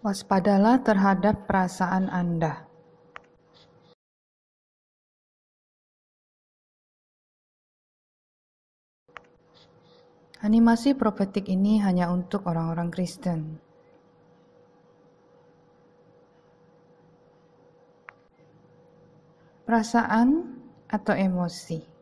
Waspadalah terhadap perasaan Anda. Animasi profetik ini hanya untuk orang-orang Kristen. Perasaan atau emosi.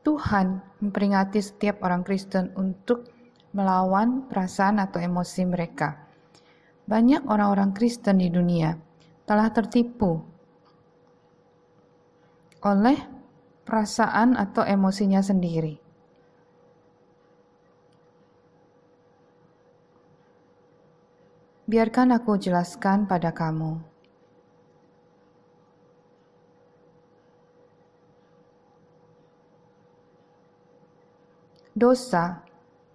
Tuhan memperingati setiap orang Kristen untuk melawan perasaan atau emosi mereka. Banyak orang-orang Kristen di dunia telah tertipu oleh perasaan atau emosinya sendiri. Biarkan aku jelaskan pada kamu. Dosa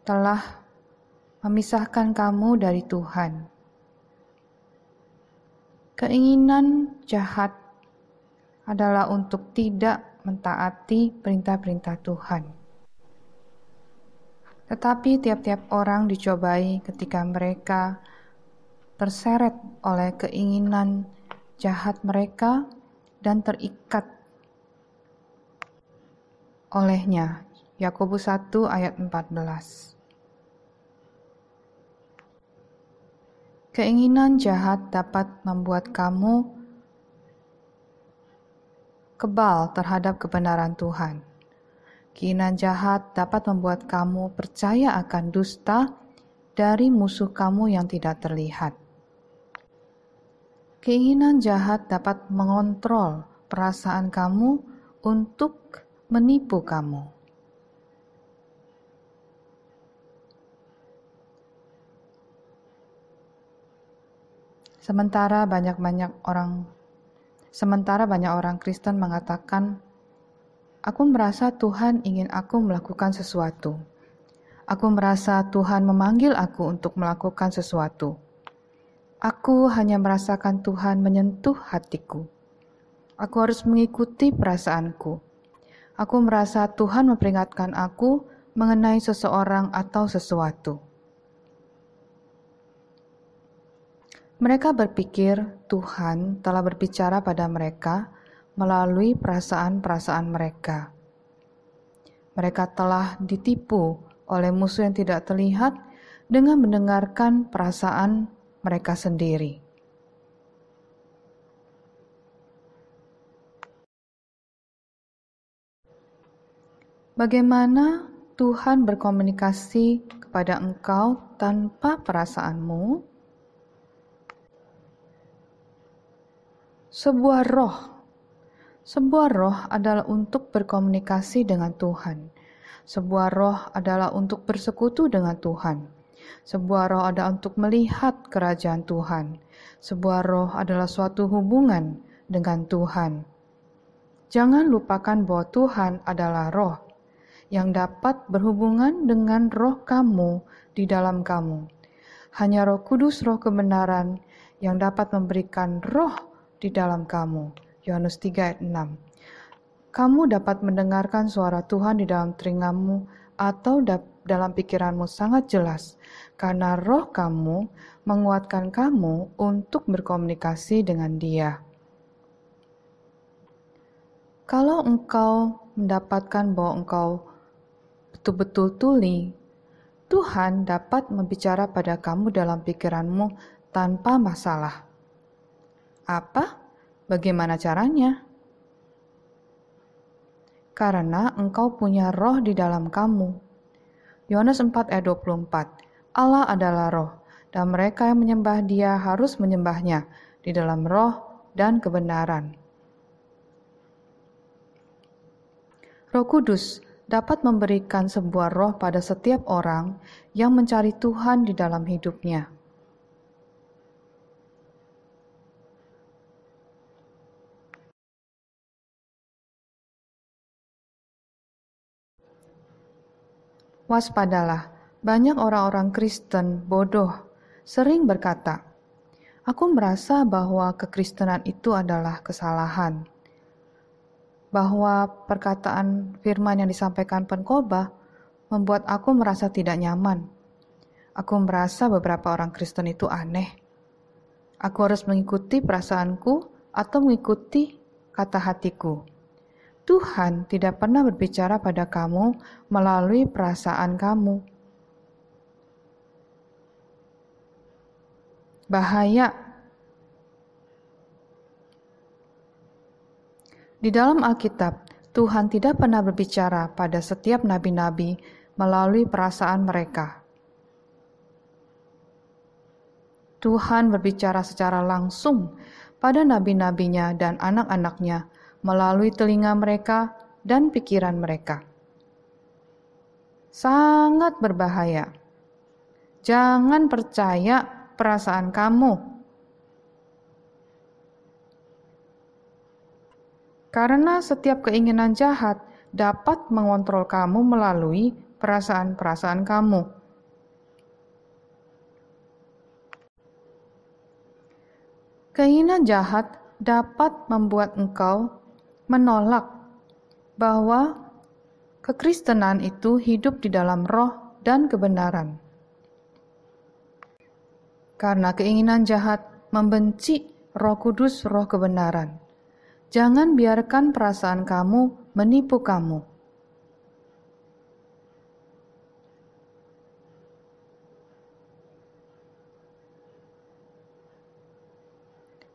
telah memisahkan kamu dari Tuhan. Keinginan jahat adalah untuk tidak mentaati perintah-perintah Tuhan. Tetapi tiap-tiap orang dicobai ketika mereka terseret oleh keinginan jahat mereka dan terikat olehnya. Yakobus 1 ayat 14. Keinginan jahat dapat membuat kamu kebal terhadap kebenaran Tuhan. Keinginan jahat dapat membuat kamu percaya akan dusta dari musuh kamu yang tidak terlihat. Keinginan jahat dapat mengontrol perasaan kamu untuk menipu kamu. Sementara banyak orang Kristen mengatakan, aku merasa Tuhan ingin aku melakukan sesuatu. Aku merasa Tuhan memanggil aku untuk melakukan sesuatu. Aku hanya merasakan Tuhan menyentuh hatiku. Aku harus mengikuti perasaanku. Aku merasa Tuhan memperingatkan aku mengenai seseorang atau sesuatu. Mereka berpikir Tuhan telah berbicara pada mereka melalui perasaan-perasaan mereka. Mereka telah ditipu oleh musuh yang tidak terlihat dengan mendengarkan perasaan mereka sendiri. Bagaimana Tuhan berkomunikasi kepada engkau tanpa perasaanmu? Sebuah roh adalah untuk berkomunikasi dengan Tuhan. Sebuah roh adalah untuk bersekutu dengan Tuhan. Sebuah roh adalah untuk melihat kerajaan Tuhan. Sebuah roh adalah suatu hubungan dengan Tuhan. Jangan lupakan bahwa Tuhan adalah roh yang dapat berhubungan dengan roh kamu di dalam kamu. Hanya Roh Kudus, roh kebenaran, yang dapat memberikan roh di dalam kamu. Yohanes 3 ayat 6. Kamu dapat mendengarkan suara Tuhan di dalam telingamu atau dalam pikiranmu sangat jelas, karena roh kamu menguatkan kamu untuk berkomunikasi dengan Dia. Kalau engkau mendapatkan bahwa engkau betul-betul tuli, Tuhan dapat membicara pada kamu dalam pikiranmu tanpa masalah. Apa? Bagaimana caranya? Karena engkau punya roh di dalam kamu. Yohanes 4 ayat 24. Allah adalah roh, dan mereka yang menyembah Dia harus menyembahnya di dalam roh dan kebenaran. Roh Kudus dapat memberikan sebuah roh pada setiap orang yang mencari Tuhan di dalam hidupnya. Waspadalah, banyak orang-orang Kristen bodoh sering berkata, aku merasa bahwa kekristenan itu adalah kesalahan. bahwa perkataan firman yang disampaikan pengkhotbah membuat aku merasa tidak nyaman. Aku merasa beberapa orang Kristen itu aneh. Aku harus mengikuti perasaanku atau mengikuti kata hatiku. Tuhan tidak pernah berbicara pada kamu melalui perasaan kamu. Bahaya. Di dalam Alkitab, Tuhan tidak pernah berbicara pada setiap nabi-nabi melalui perasaan mereka. Tuhan berbicara secara langsung pada nabi-nabinya dan anak-anaknya melalui telinga mereka dan pikiran mereka. Sangat berbahaya. Jangan percaya perasaan kamu. Karena setiap keinginan jahat dapat mengontrol kamu melalui perasaan-perasaan kamu. Keinginan jahat dapat membuat engkau menolak bahwa kekristenan itu hidup di dalam roh dan kebenaran. Karena keinginan jahat membenci Roh Kudus, roh kebenaran. Jangan biarkan perasaan kamu menipu kamu.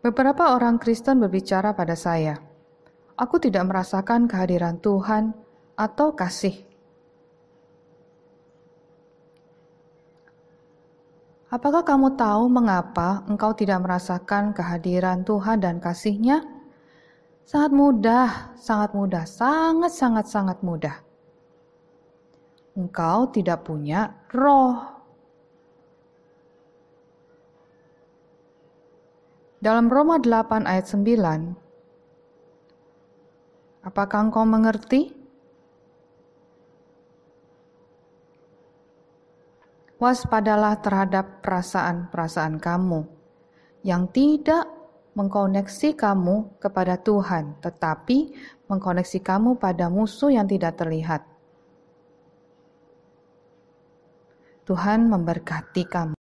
Beberapa orang Kristen berbicara pada saya, "Aku tidak merasakan kehadiran Tuhan atau kasih." Apakah kamu tahu mengapa engkau tidak merasakan kehadiran Tuhan dan kasih-Nya? Sangat mudah, sangat mudah. Engkau tidak punya roh. Dalam Roma 8 ayat 9, apakah engkau mengerti? Waspadalah terhadap perasaan-perasaan kamu yang tidak mengkoneksi kamu kepada Tuhan, tetapi mengkoneksi kamu pada musuh yang tidak terlihat. Tuhan memberkati kamu.